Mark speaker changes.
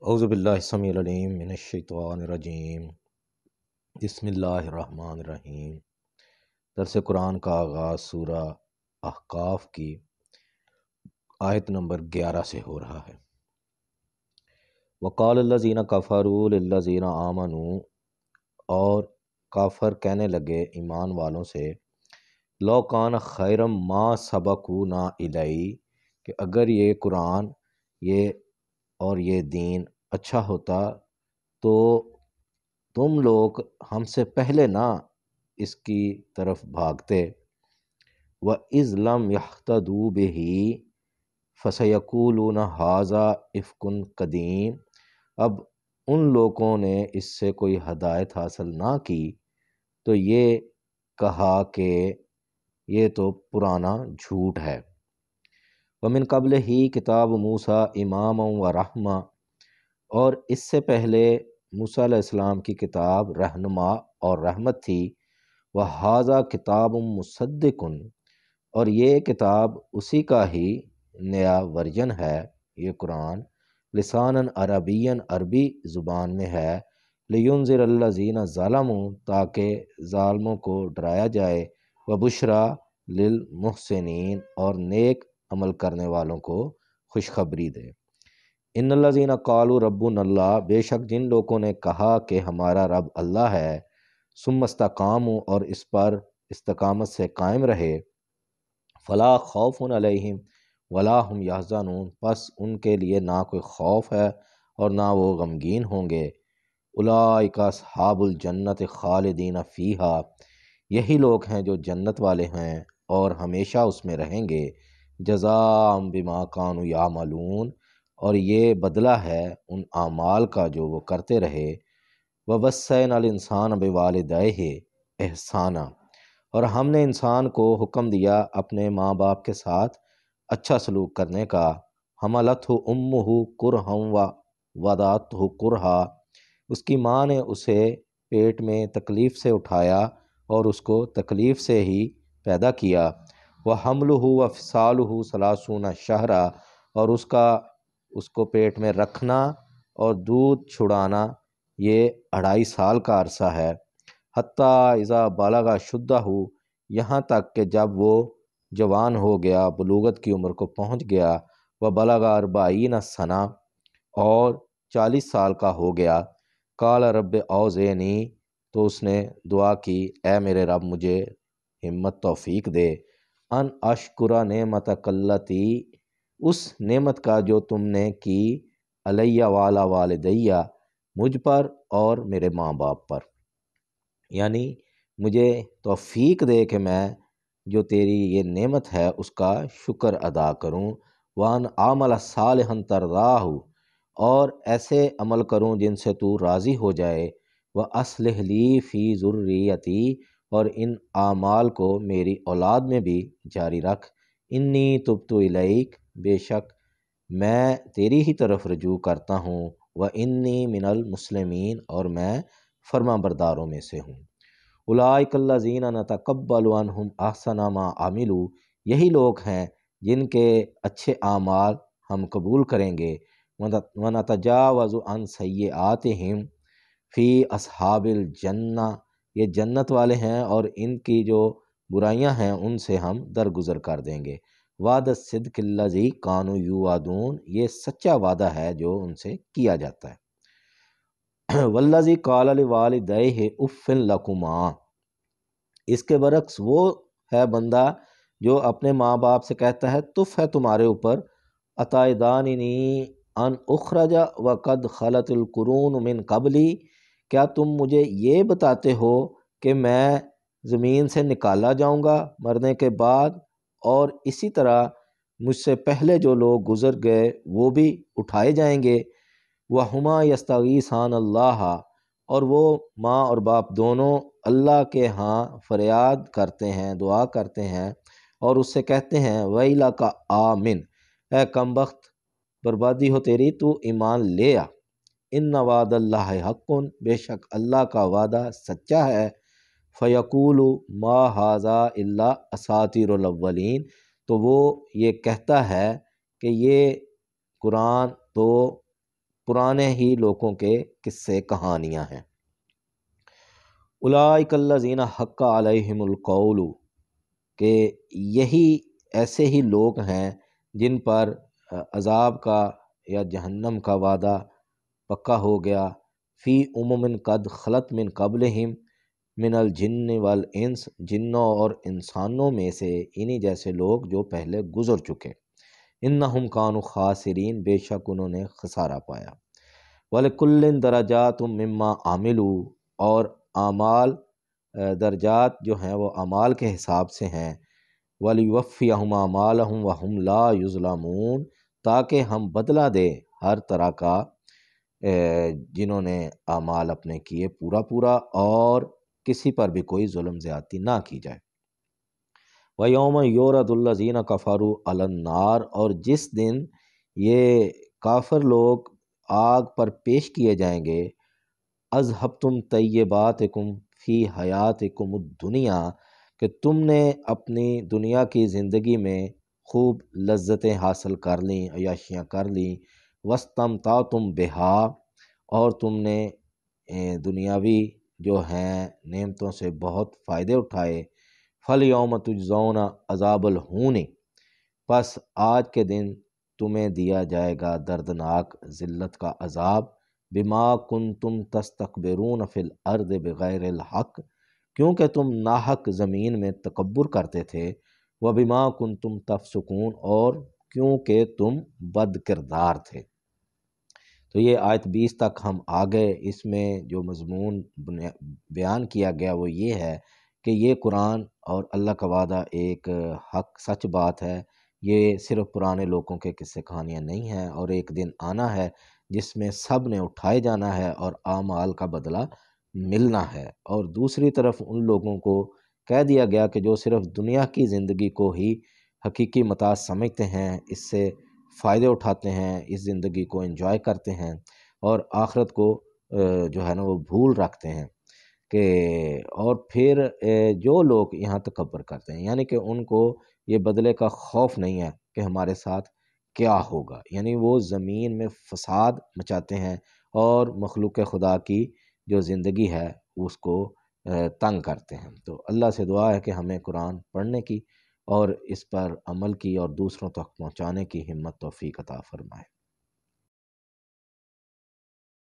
Speaker 1: اعوذ باللہ السمیع العلیم من الشیطان الرجیم بسم اللہ الرحمن الرحیم۔ درس قرآن کا آغاز سورہ احقاف کی آیت نمبر 11 سے ہو رہا ہے۔ وقال الذین کفروا للذین آمنوا، اور کافر کہنے لگے ایمان والوں سے، لو کان خیرا ما سبقونا الیہ، کہ اگر یہ قرآن اور یہ دین اچھا ہوتا تو تم لوگ ہم سے پہلے نہ اس کی طرف بھاگتے۔ وَإِذْ لَمْ يَهْتَدُوا بِهِ فَسَيَقُولُونَ هَٰذَا إِفْكٌ قَدِيمٌ، اب ان لوگوں نے اس سے کوئی ہدایت حاصل نہ کی تو یہ کہا کہ یہ تو پرانا جھوٹ ہے۔ وَمِن قَبْلِهِ کتاب موسیٰ اماما ورحمہ، اور اس سے پہلے موسیٰ علیہ السلام کی کتاب رہنما اور رحمت تھی۔ وَهَٰذَا کتاب مصدق، اور یہ کتاب اسی کا ہی نیا ورژن ہے، یہ قرآن لسانً عربیًا، عربی زبان میں ہے، لِيُنذِرَ الَّذِينَ ظَلَمُوا، تاکہ ظالموں کو ڈرایا جائے، وَبُشْرَىٰ لِلْمُحْسِنِينَ، اور نیک عمل کرنے والوں کو خوشخبری دے۔ ان الذین قالوا ربنا اللہ، بے شک جن لوگوں نے کہا کہ ہمارا رب اللہ ہے، ثم استقاموا، اور اس پر استقامت سے قائم رہے، فلا خوف علیہم ولا هم یحزنون، پس ان کے لیے نہ کوئی خوف ہے اور نہ وہ غمگین ہوں گے۔ اولئک اصحاب الجنت خالدین فیہا، یہی لوگ ہیں جو جنت والے ہیں اور ہمیشہ اس میں رہیں گے، جزاء بما کانوا یعملون، اور یہ بدلہ ہے ان اعمال کا جو وہ کرتے رہے۔ وَوَصَّيْنَا الْإِنسَانَ بِوَالِدَيْهِ إِحْسَانًا، اور ہم نے انسان کو حکم دیا اپنے ماں باپ کے ساتھ اچھا سلوک کرنے کا۔ حملتہ امہ کرہا ووضعتہ کرہا، اس کی ماں نے اسے پیٹ میں تکلیف سے اٹھایا اور اس کو تکلیف سے ہی پیدا کیا۔ وحملہ وفصالہ ثلاثون شہرا، اور اس کو پیٹ میں رکھنا اور دودھ چھڑانا یہ 2.5 سال کا عرصہ ہے۔ حتیٰ اذا بلغ اشدہ، یہاں تک کہ جب وہ جوان ہو گیا، بلوغت کی عمر کو پہنچ گیا، وبلغ 40 سنہ، اور 40 سال کا ہو گیا، قال رب اوزعنی، تو اس نے دعا کی، اے میرے رب مجھے ہمت توفیق دے، ان اشکر نعمتک التی، اس نعمت کا جو تم نے کی، علیہ وعلی والدیہ، مجھ پر اور میرے ماں باپ پر، یعنی مجھے توفیق دے کہ میں جو تیری یہ نعمت ہے اس کا شکر ادا کروں۔ وان اعمل صالحا ترضاہ، اور ایسے عمل کروں جن سے تو راضی ہو جائے۔ واصلح لی فی ذریتی، اور ان اعمال کو میری اولاد میں بھی جاری رکھ۔ انی تبت الیک، بے شک میں تیری ہی طرف رجوع کرتا ہوں، وانی من المسلمین، اور میں فرما برداروں میں سے ہوں۔ اولئک الذین نتقبل عنہم احسن ما عملوا، یہی لوگ ہیں جن کے اچھے اعمال ہم قبول کریں گے۔ ونتجاوز عن سیئاتہم فی اصحاب الجنہ، یہ جنت والے ہیں اور ان کی جو برائیاں ہیں ان سے ہم درگزر کر دیں گے۔ وعد الصدق الذی کانوا یوعدون، یہ سچا وعدہ ہے جو ان سے کیا جاتا ہے۔ والذی قال لوالدیہ اف لکما، اس کے برعکس وہ ہے بندہ جو اپنے ماں باپ سے کہتا ہے تف ہے تمہارے اوپر، اتعداننی ان اخرج وقد خلت القرون من قبلی، کیا تم مجھے یہ بتاتے ہو کہ میں زمین سے نکالا جاؤں گا مرنے کے بعد، اور اسی طرح مجھ سے پہلے جو لوگ گزر گئے وہ بھی اٹھائے جائیں گے۔ وہما یستغیثان اللہ، اور وہ ماں اور باپ دونوں اللہ کے ہاں فریاد کرتے ہیں، دعا کرتے ہیں، اور اس سے کہتے ہیں ویلک آمن، اے کم بخت بربادی ہو تیری، تو ایمان لے آ، ان وعد اللہ حق، بے شک اللہ کا وعدہ سچا ہے۔ فیقول ما ھذا الا اساطیر الاولین، تو وہ یہ کہتا ہے کہ یہ قرآن تو پرانے ہی لوگوں کے قصے کہانیاں ہیں۔ اولئک الذین حق علیہم القول، کہ یہی ایسے ہی لوگ ہیں جن پر عذاب کا یا جہنم کا وعدہ پکا ہو گیا، فی قد خلت من قبلہم من الجن والانس، جنوں اور انسانوں میں سے انہی جیسے لوگ جو پہلے گزر چکے، انہم کانوا خاسرین، بے شک انہوں نے خسارہ پایا، وَلِكُلٍّ دَرَجَاتٌ مِّمَّا عَمِلُوا، اور اعمال درجات جو ہیں وہ اعمال کے حساب سے ہیں، وَلِيُوَفِّيَهُمْ أَعْمَالَهُمْ وَهُمْ لَا يُظْلَمُونَ، تاکہ ہم بدلہ دیں ہر طرح کا جنہوں نے اعمال اپنے کیے پورا پورا، اور کسی پر بھی کوئی ظلم زیادتی نہ کی جائے۔ وَيَوْمَ يُعْرَضُ الَّذِينَ كَفَرُوا عَلَى النَّارِ، اور جس دن یہ کافر لوگ آگ پر پیش کیے جائیں گے، اذھبتم طیباتکم فی حیاتکم الدنیا، کہ تم نے اپنی دنیا کی زندگی میں خوب لذتیں حاصل کر لیں، عیاشیاں کر لیں، واستمتعتم بہا، اور تم نے دنیاوی جو ہیں نعمتوں سے بہت فائدے اٹھائے، فَالْيَوْمَ تُجْزَوْنَ عَذَابَ الْہُونِ، پس آج کے دن تمہیں دیا جائے گا دردناک ذلت کا عذاب، بما کنتم تستکبرون فی الارض بغیر الحق، کیونکہ تم ناحق زمین میں تکبر کرتے تھے، وبما کنتم تفسقون، اور کیونکہ تم بد کردار تھے۔ تو یہ آیت 20 تک ہم آ گئے۔ اس میں جو مضمون بیان کیا گیا وہ یہ ہے کہ یہ قرآن اور اللہ کا وعدہ ایک حق سچ بات ہے، یہ صرف پرانے لوگوں کے قصے کہانیاں نہیں ہیں، اور ایک دن آنا ہے جس میں سب نے اٹھائے جانا ہے اور اعمال کا بدلہ ملنا ہے۔ اور دوسری طرف ان لوگوں کو کہہ دیا گیا کہ جو صرف دنیا کی زندگی کو ہی حقیقی متاع سمجھتے ہیں، اس سے فائدے اٹھاتے ہیں، اس زندگی کو انجوائے کرتے ہیں، اور آخرت کو جو ہے نا وہ بھول رکھتے ہیں، کہ اور پھر جو لوگ یہاں تکبر کرتے ہیں، یعنی کہ ان کو یہ بدلے کا خوف نہیں ہے کہ ہمارے ساتھ کیا ہوگا، یعنی وہ زمین میں فساد مچاتے ہیں اور مخلوق خدا کی جو زندگی ہے اس کو تنگ کرتے ہیں۔ تو اللہ سے دعا ہے کہ ہمیں قرآن پڑھنے کی اور اس پر عمل کی اور دوسروں تک پہنچانے کی ہمت توفیق عطا فرمائے۔